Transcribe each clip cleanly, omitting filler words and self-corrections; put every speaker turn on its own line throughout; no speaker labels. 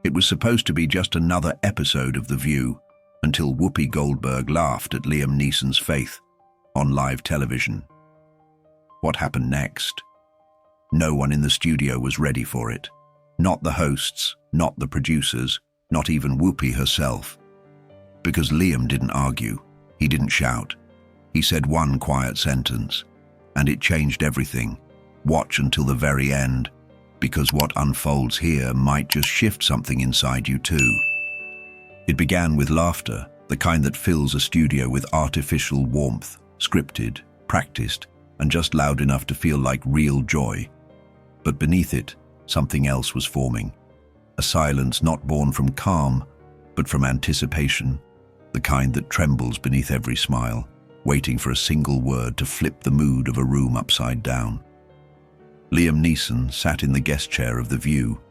It was supposed to be just another episode of The View, until Whoopi Goldberg laughed at Liam Neeson's faith on live television. What happened next? No one in the studio was ready for it. Not the hosts, not the producers, not even Whoopi herself. Because Liam didn't argue, he didn't shout. He said one quiet sentence, and it changed everything. Watch until the very end, because what unfolds here might just shift something inside you too. It began with laughter, the kind that fills a studio with artificial warmth, scripted, practiced, and just loud enough to feel like real joy. But beneath it, something else was forming. A silence not born from calm, but from anticipation, the kind that trembles beneath every smile, waiting for a single word to flip the mood of a room upside down. Liam Neeson sat in the guest chair of The View,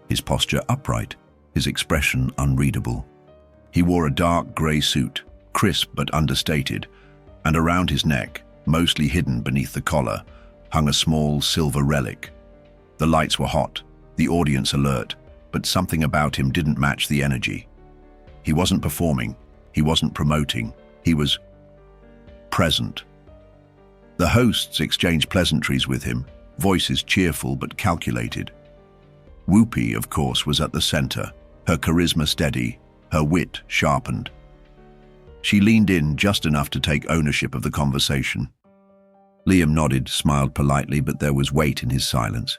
his posture upright, his expression unreadable. He wore a dark grey suit, crisp but understated, and around his neck, mostly hidden beneath the collar, hung a small silver relic. The lights were hot, the audience alert, but something about him didn't match the energy. He wasn't performing, he wasn't promoting, he was present. The hosts exchanged pleasantries with him, voices cheerful but calculated. Whoopi, of course, was at the center, her charisma steady, her wit sharpened. She leaned in just enough to take ownership of the conversation. Liam nodded, smiled politely, but there was weight in his silence.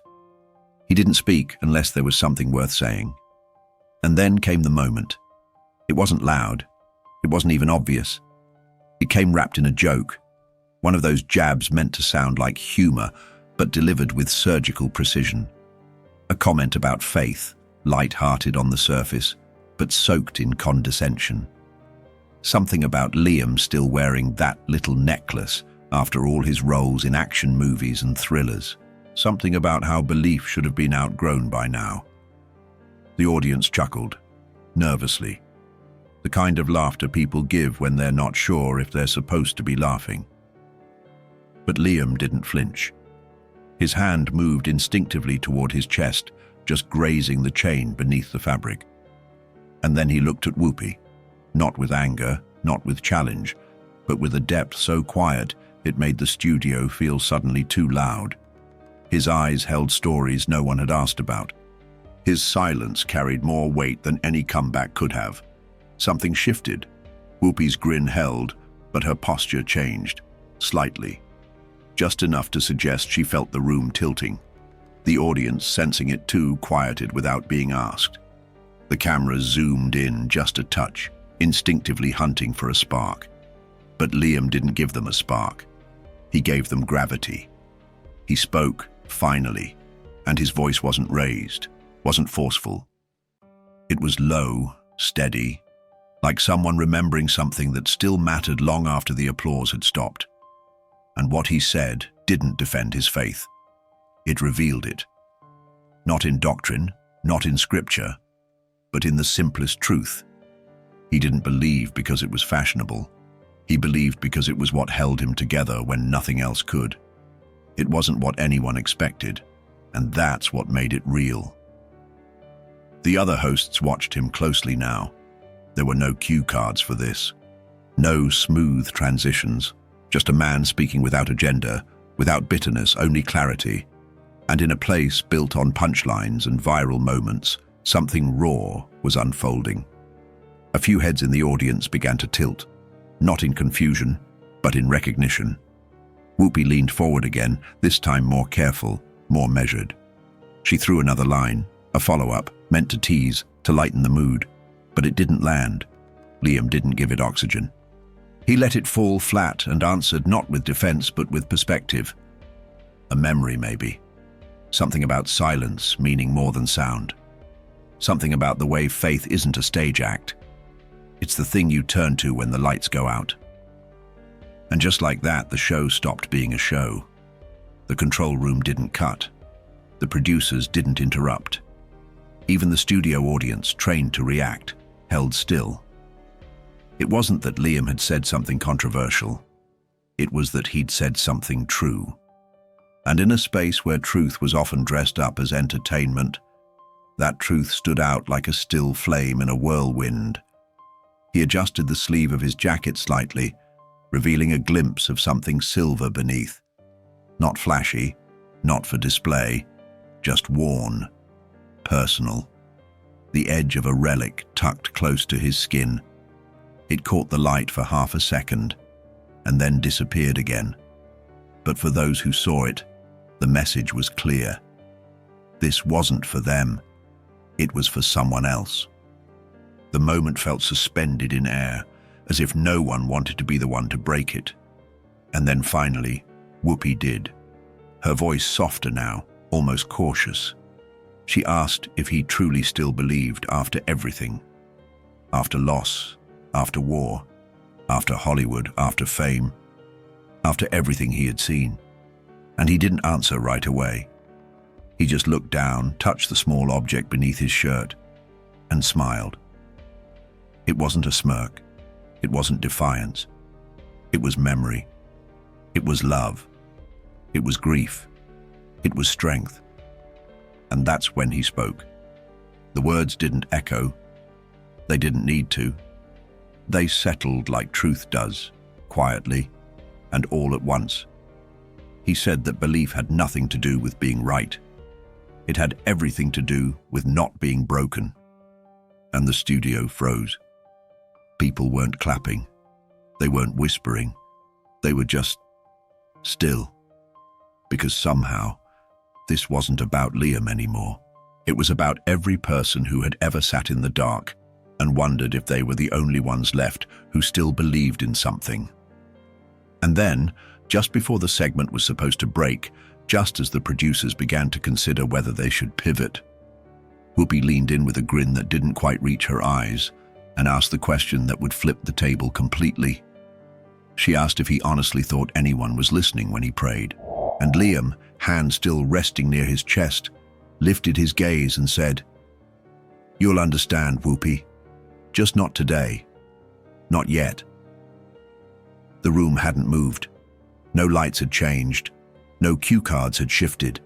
He didn't speak unless there was something worth saying. And then came the moment. It wasn't loud. It wasn't even obvious. It came wrapped in a joke, one of those jabs meant to sound like humor, but delivered with surgical precision. A comment about faith, light-hearted on the surface, but soaked in condescension. Something about Liam still wearing that little necklace after all his roles in action movies and thrillers. Something about how belief should have been outgrown by now. The audience chuckled, nervously. The kind of laughter people give when they're not sure if they're supposed to be laughing. But Liam didn't flinch. His hand moved instinctively toward his chest, just grazing the chain beneath the fabric. And then he looked at Whoopi, not with anger, not with challenge, but with a depth so quiet it made the studio feel suddenly too loud. His eyes held stories no one had asked about. His silence carried more weight than any comeback could have. Something shifted. Whoopi's grin held, but her posture changed, slightly. Just enough to suggest she felt the room tilting. The audience, sensing it too, quieted without being asked. The cameras zoomed in just a touch, instinctively hunting for a spark. But Liam didn't give them a spark. He gave them gravity. He spoke, finally, and his voice wasn't raised, wasn't forceful. It was low, steady, like someone remembering something that still mattered long after the applause had stopped. And what he said didn't defend his faith. It revealed it. Not in doctrine, not in scripture, but in the simplest truth. He didn't believe because it was fashionable. He believed because it was what held him together when nothing else could. It wasn't what anyone expected, and that's what made it real. The other hosts watched him closely now. There were no cue cards for this. No smooth transitions. Just a man speaking without agenda, without bitterness, only clarity. And in a place built on punchlines and viral moments, something raw was unfolding. A few heads in the audience began to tilt, not in confusion, but in recognition. Whoopi leaned forward again, this time more careful, more measured. She threw another line, a follow-up, meant to tease, to lighten the mood. But it didn't land. Liam didn't give it oxygen. He let it fall flat and answered not with defense but with perspective. A memory, maybe. Something about silence meaning more than sound. Something about the way faith isn't a stage act. It's the thing you turn to when the lights go out. And just like that, the show stopped being a show. The control room didn't cut. The producers didn't interrupt. Even the studio audience, trained to react, held still. It wasn't that Liam had said something controversial. It was that he'd said something true. And in a space where truth was often dressed up as entertainment, That truth stood out like a still flame in a whirlwind. He adjusted the sleeve of his jacket slightly, revealing a glimpse of something silver beneath. Not flashy, not for display, just worn, personal. The edge of a relic tucked close to his skin. It caught the light for half a second, and then disappeared again. But for those who saw it, the message was clear. This wasn't for them. It was for someone else. The moment felt suspended in air, as if no one wanted to be the one to break it. And then finally, Whoopi did. Her voice softer now, almost cautious. She asked if he truly still believed after everything. After loss, after war, after Hollywood, after fame, after everything he had seen. And he didn't answer right away. He just looked down, touched the small object beneath his shirt, and smiled. It wasn't a smirk. It wasn't defiance. It was memory. It was love. It was grief. It was strength. And that's when he spoke. The words didn't echo. They didn't need to. They settled like truth does, quietly, and all at once. He said that belief had nothing to do with being right. It had everything to do with not being broken. And the studio froze. People weren't clapping. They weren't whispering. They were just still. Because somehow, this wasn't about Liam anymore. It was about every person who had ever sat in the dark and wondered if they were the only ones left who still believed in something. And then, just before the segment was supposed to break, just as the producers began to consider whether they should pivot, Whoopi leaned in with a grin that didn't quite reach her eyes and asked the question that would flip the table completely. She asked if he honestly thought anyone was listening when he prayed. And Liam, hand still resting near his chest, lifted his gaze and said, "You'll understand, Whoopi. Just not today. Not yet." The room hadn't moved. No lights had changed. No cue cards had shifted.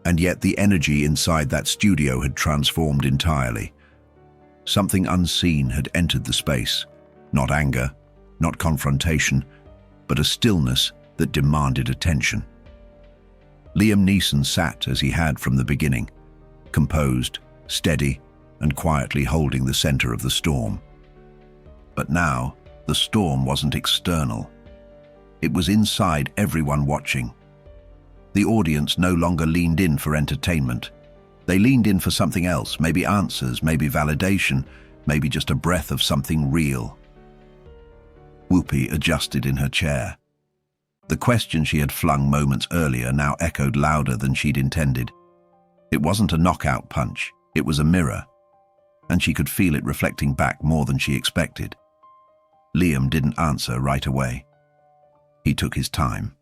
And yet the energy inside that studio had transformed entirely. Something unseen had entered the space. Not anger, not confrontation, but a stillness that demanded attention. Liam Neeson sat as he had from the beginning, composed, steady, and quietly holding the center of the storm. But now, the storm wasn't external. It was inside everyone watching. The audience no longer leaned in for entertainment. They leaned in for something else, maybe answers, maybe validation, maybe just a breath of something real. Whoopi adjusted in her chair. The question she had flung moments earlier now echoed louder than she'd intended. It wasn't a knockout punch, it was a mirror, and she could feel it reflecting back more than she expected. Liam didn't answer right away. He took his time.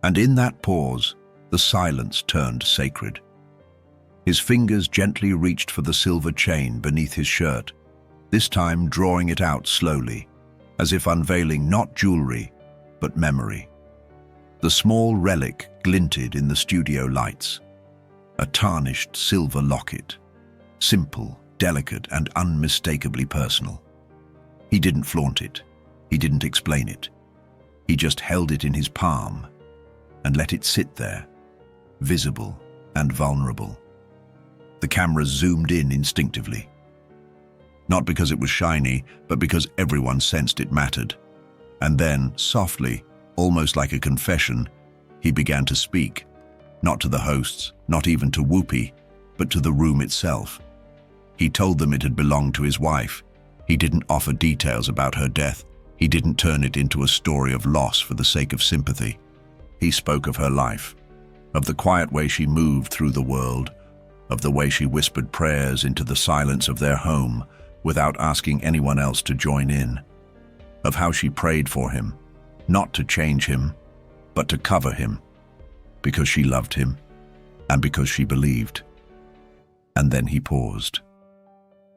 And in that pause, the silence turned sacred. His fingers gently reached for the silver chain beneath his shirt, this time drawing it out slowly, as if unveiling not jewelry, but memory. The small relic glinted in the studio lights, a tarnished silver locket, simple, delicate, and unmistakably personal. He didn't flaunt it. He didn't explain it. He just held it in his palm and let it sit there, visible and vulnerable. The camera zoomed in instinctively. Not because it was shiny, but because everyone sensed it mattered. And then, softly, almost like a confession, he began to speak, not to the hosts, not even to Whoopi, but to the room itself. He told them it had belonged to his wife. He didn't offer details about her death. He didn't turn it into a story of loss for the sake of sympathy. He spoke of her life, of the quiet way she moved through the world, of the way she whispered prayers into the silence of their home without asking anyone else to join in, of how she prayed for him, not to change him, but to cover him, because she loved him and because she believed. And then he paused.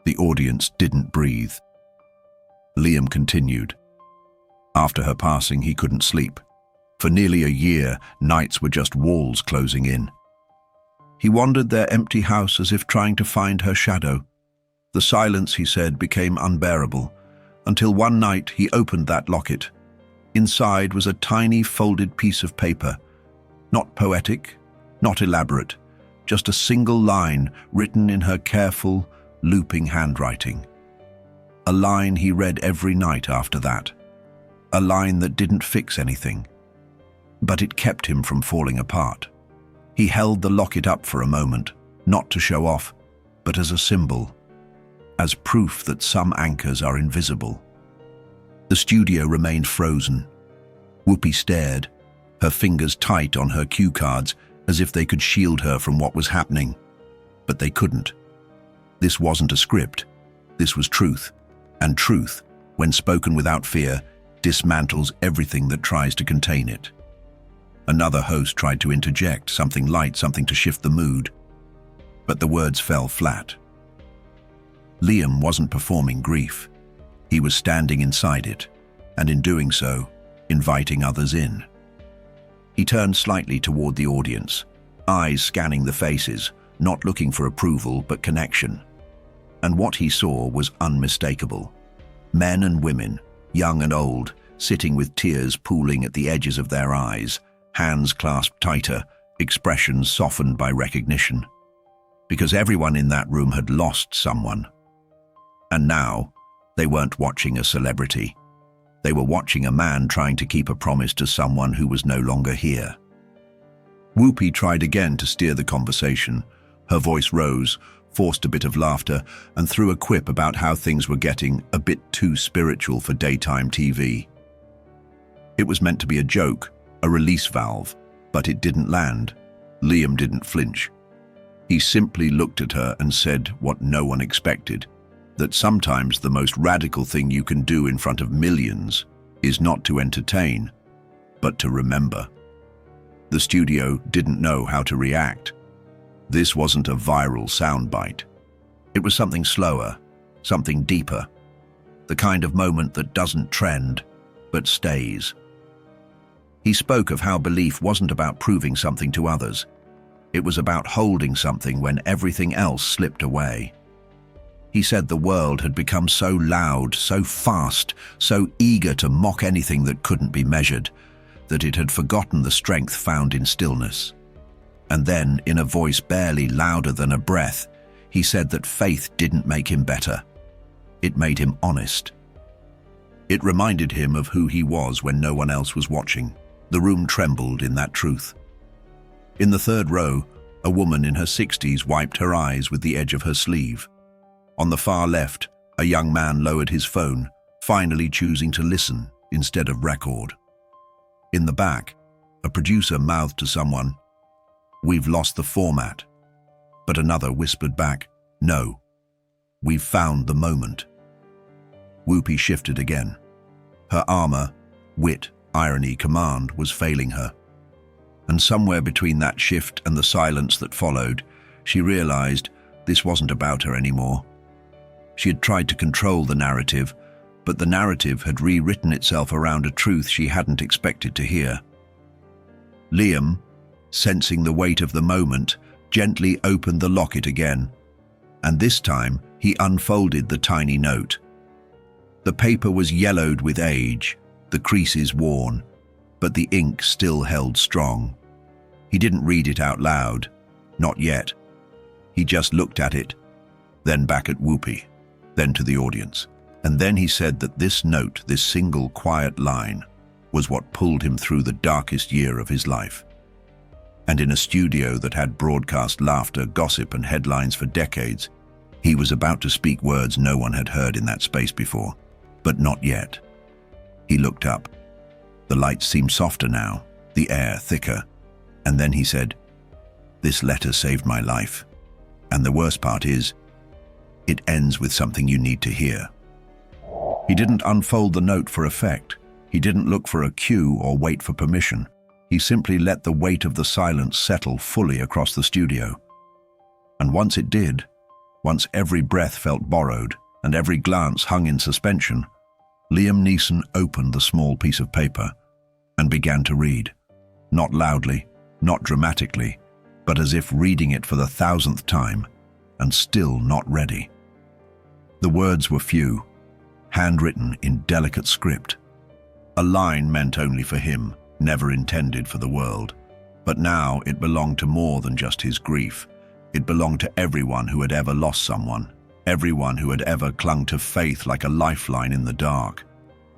The audience didn't breathe. Liam continued. After her passing, he couldn't sleep. For nearly a year, nights were just walls closing in. He wandered their empty house as if trying to find her shadow. The silence, he said, became unbearable, until one night he opened that locket. Inside was a tiny folded piece of paper, not poetic, not elaborate, just a single line written in her careful, looping handwriting. A line he read every night after that. A line that didn't fix anything, but it kept him from falling apart. He held the locket up for a moment, not to show off, but as a symbol, as proof that some anchors are invisible. The studio remained frozen. Whoopi stared, her fingers tight on her cue cards, as if they could shield her from what was happening. But they couldn't. This wasn't a script. This was truth. And truth, when spoken without fear, dismantles everything that tries to contain it. Another host tried to interject, something light, something to shift the mood. But the words fell flat. Liam wasn't performing grief. He was standing inside it, and in doing so, inviting others in. He turned slightly toward the audience, eyes scanning the faces, not looking for approval but connection. And what he saw was unmistakable. Men and women, young and old, sitting with tears pooling at the edges of their eyes, hands clasped tighter, expressions softened by recognition. Because everyone in that room had lost someone. And now, they weren't watching a celebrity. They were watching a man trying to keep a promise to someone who was no longer here. Whoopi tried again to steer the conversation. Her voice rose, forced a bit of laughter, and threw a quip about how things were getting a bit too spiritual for daytime TV. It was meant to be a joke, a release valve, but it didn't land. Liam didn't flinch. He simply looked at her and said what no one expected, that sometimes the most radical thing you can do in front of millions is not to entertain, but to remember. The studio didn't know how to react. This wasn't a viral soundbite. It was something slower, something deeper, the kind of moment that doesn't trend, but stays. He spoke of how belief wasn't about proving something to others. It was about holding something when everything else slipped away. He said the world had become so loud, so fast, so eager to mock anything that couldn't be measured, that it had forgotten the strength found in stillness. And then, in a voice barely louder than a breath, he said that faith didn't make him better. It made him honest. It reminded him of who he was when no one else was watching. The room trembled in that truth. In the third row, a woman in her 60s wiped her eyes with the edge of her sleeve. On the far left, a young man lowered his phone, finally choosing to listen instead of record. In the back, a producer mouthed to someone, "We've lost the format." But another whispered back, "No, we've found the moment." Whoopi shifted again. Her armor, wit, irony, command was failing her. And somewhere between that shift and the silence that followed, she realized this wasn't about her anymore. She had tried to control the narrative, but the narrative had rewritten itself around a truth she hadn't expected to hear. Liam, sensing the weight of the moment, gently opened the locket again, and this time he unfolded the tiny note. The paper was yellowed with age, the creases worn, but the ink still held strong. He didn't read it out loud, not yet. He just looked at it, then back at Whoopi, then to the audience. And then he said that this note, this single quiet line, was what pulled him through the darkest year of his life. And in a studio that had broadcast laughter, gossip, and headlines for decades, he was about to speak words no one had heard in that space before, but not yet. He looked up. The lights seemed softer now, the air thicker. And then he said, "This letter saved my life. And the worst part is, it ends with something you need to hear." He didn't unfold the note for effect. He didn't look for a cue or wait for permission. He simply let the weight of the silence settle fully across the studio. And once it did, once every breath felt borrowed and every glance hung in suspension, Liam Neeson opened the small piece of paper and began to read. Not loudly, not dramatically, but as if reading it for the 1000th time, and still not ready. The words were few, handwritten in delicate script. A line meant only for him, never intended for the world. But now it belonged to more than just his grief. It belonged to everyone who had ever lost someone, everyone who had ever clung to faith like a lifeline in the dark.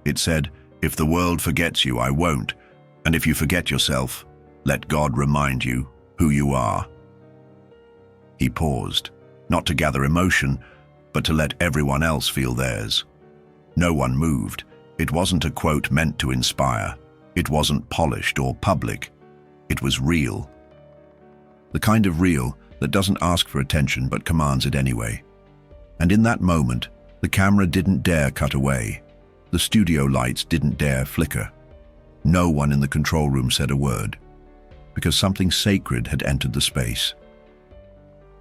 It said, "If the world forgets you, I won't. And if you forget yourself, let God remind you who you are." He paused, not to gather emotion, but to let everyone else feel theirs. No one moved. It wasn't a quote meant to inspire. It wasn't polished or public. It was real. The kind of real that doesn't ask for attention but commands it anyway. And in that moment, the camera didn't dare cut away. The studio lights didn't dare flicker. No one in the control room said a word, because something sacred had entered the space.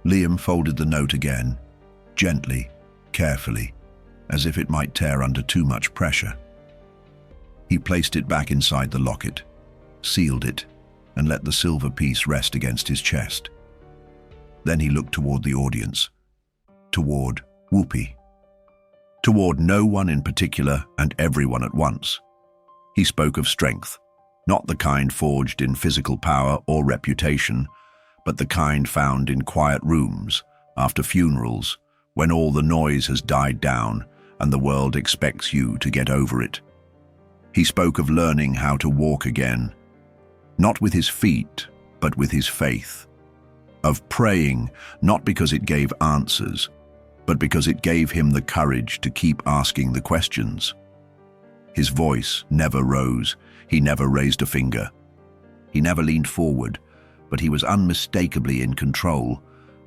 Liam folded the note again, gently, carefully, as if it might tear under too much pressure. He placed it back inside the locket, sealed it, and let the silver piece rest against his chest. Then he looked toward the audience, toward Whoopi, toward no one in particular and everyone at once. He spoke of strength, not the kind forged in physical power or reputation, but the kind found in quiet rooms, after funerals, when all the noise has died down and the world expects you to get over it. He spoke of learning how to walk again, not with his feet, but with his faith. Of praying, not because it gave answers, but because it gave him the courage to keep asking the questions. His voice never rose. He never raised a finger. He never leaned forward, but he was unmistakably in control,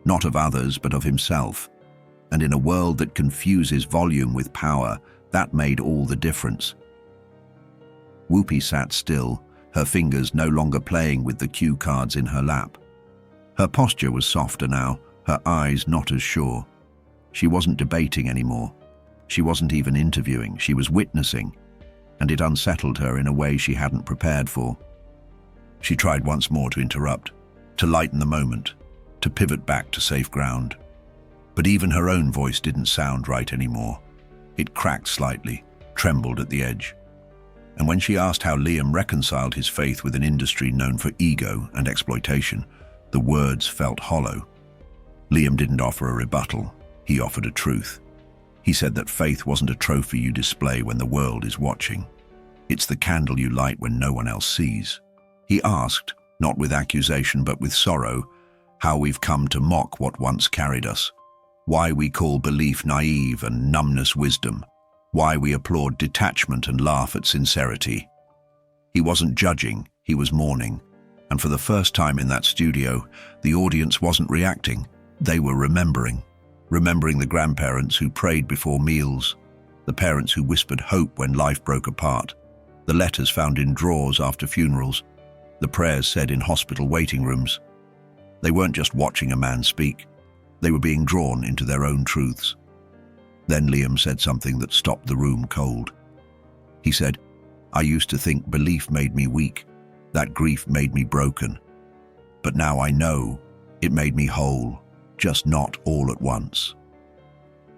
not of others, but of himself. And in a world that confuses volume with power, that made all the difference. Whoopi sat still, her fingers no longer playing with the cue cards in her lap. Her posture was softer now, her eyes not as sure. She wasn't debating anymore. She wasn't even interviewing, she was witnessing, and it unsettled her in a way she hadn't prepared for. She tried once more to interrupt, to lighten the moment, to pivot back to safe ground. But even her own voice didn't sound right anymore. It cracked slightly, trembled at the edge. And when she asked how Liam reconciled his faith with an industry known for ego and exploitation, the words felt hollow. Liam didn't offer a rebuttal, he offered a truth. He said that faith wasn't a trophy you display when the world is watching. It's the candle you light when no one else sees. He asked, not with accusation but with sorrow, how we've come to mock what once carried us, why we call belief naive and numbness wisdom, why we applaud detachment and laugh at sincerity. He wasn't judging, he was mourning. And for the first time in that studio, the audience wasn't reacting, they were remembering. Remembering the grandparents who prayed before meals, the parents who whispered hope when life broke apart, the letters found in drawers after funerals, the prayers said in hospital waiting rooms. They weren't just watching a man speak, they were being drawn into their own truths. Then Liam said something that stopped the room cold. He said, "I used to think belief made me weak, that grief made me broken. But now I know it made me whole, just not all at once."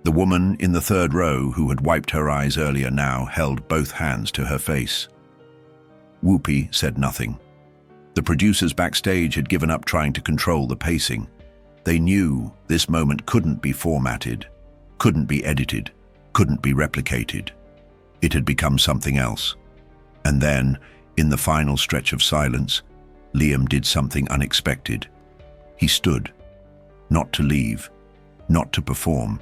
The woman in the third row, who had wiped her eyes earlier, now held both hands to her face. Whoopi said nothing. The producers backstage had given up trying to control the pacing. They knew this moment couldn't be formatted, couldn't be edited, couldn't be replicated. It had become something else. And then, in the final stretch of silence, Liam did something unexpected. He stood, not to leave, not to perform,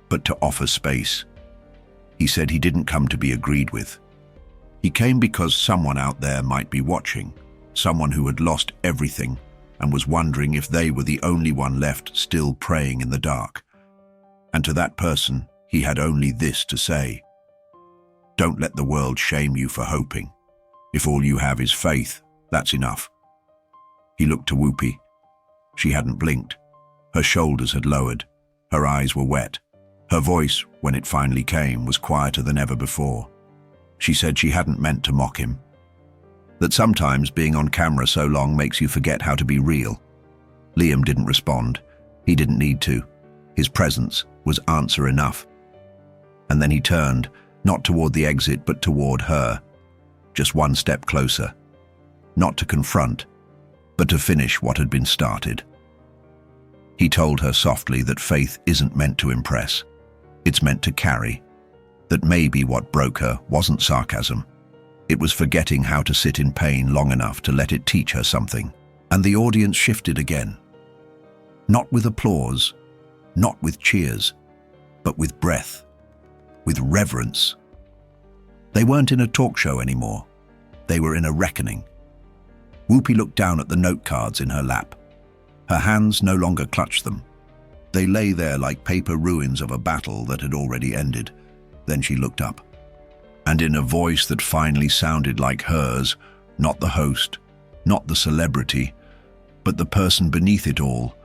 but to offer space. He said he didn't come to be agreed with. He came because someone out there might be watching, someone who had lost everything and was wondering if they were the only one left still praying in the dark. And to that person, he had only this to say: don't let the world shame you for hoping. If all you have is faith, that's enough. He looked to Whoopi. She hadn't blinked. Her shoulders had lowered. Her eyes were wet. Her voice, when it finally came, was quieter than ever before. She said she hadn't meant to mock him. That sometimes being on camera so long makes you forget how to be real. Liam didn't respond. He didn't need to. His presence was answer enough. And then he turned, not toward the exit, but toward her. Just one step closer. Not to confront, but to finish what had been started. He told her softly that faith isn't meant to impress. It's meant to carry. That maybe what broke her wasn't sarcasm. It was forgetting how to sit in pain long enough to let it teach her something. And the audience shifted again. Not with applause, not with cheers, but with breath, with reverence. They weren't in a talk show anymore. They were in a reckoning. Whoopi looked down at the note cards in her lap. Her hands no longer clutched them. They lay there like paper ruins of a battle that had already ended. Then she looked up. And in a voice that finally sounded like hers, not the host, not the celebrity, but the person beneath it all,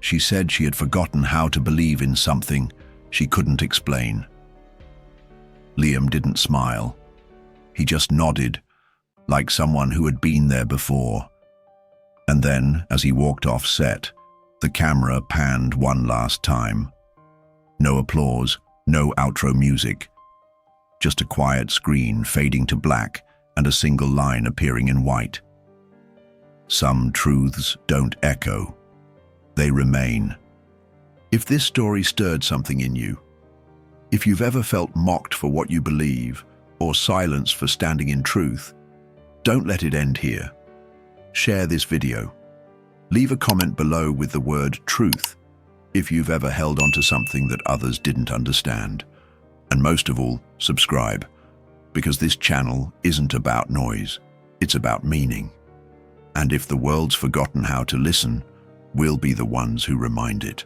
she said she had forgotten how to believe in something she couldn't explain. Liam didn't smile. He just nodded, like someone who had been there before. And then, as he walked off set, the camera panned one last time. No applause, no outro music. Just a quiet screen fading to black and a single line appearing in white. Some truths don't echo. They remain. If this story stirred something in you, if you've ever felt mocked for what you believe or silenced for standing in truth, don't let it end here. Share this video. Leave a comment below with the word truth if you've ever held onto something that others didn't understand. And most of all, subscribe, because this channel isn't about noise, it's about meaning. And if the world's forgotten how to listen, we'll be the ones who remind it.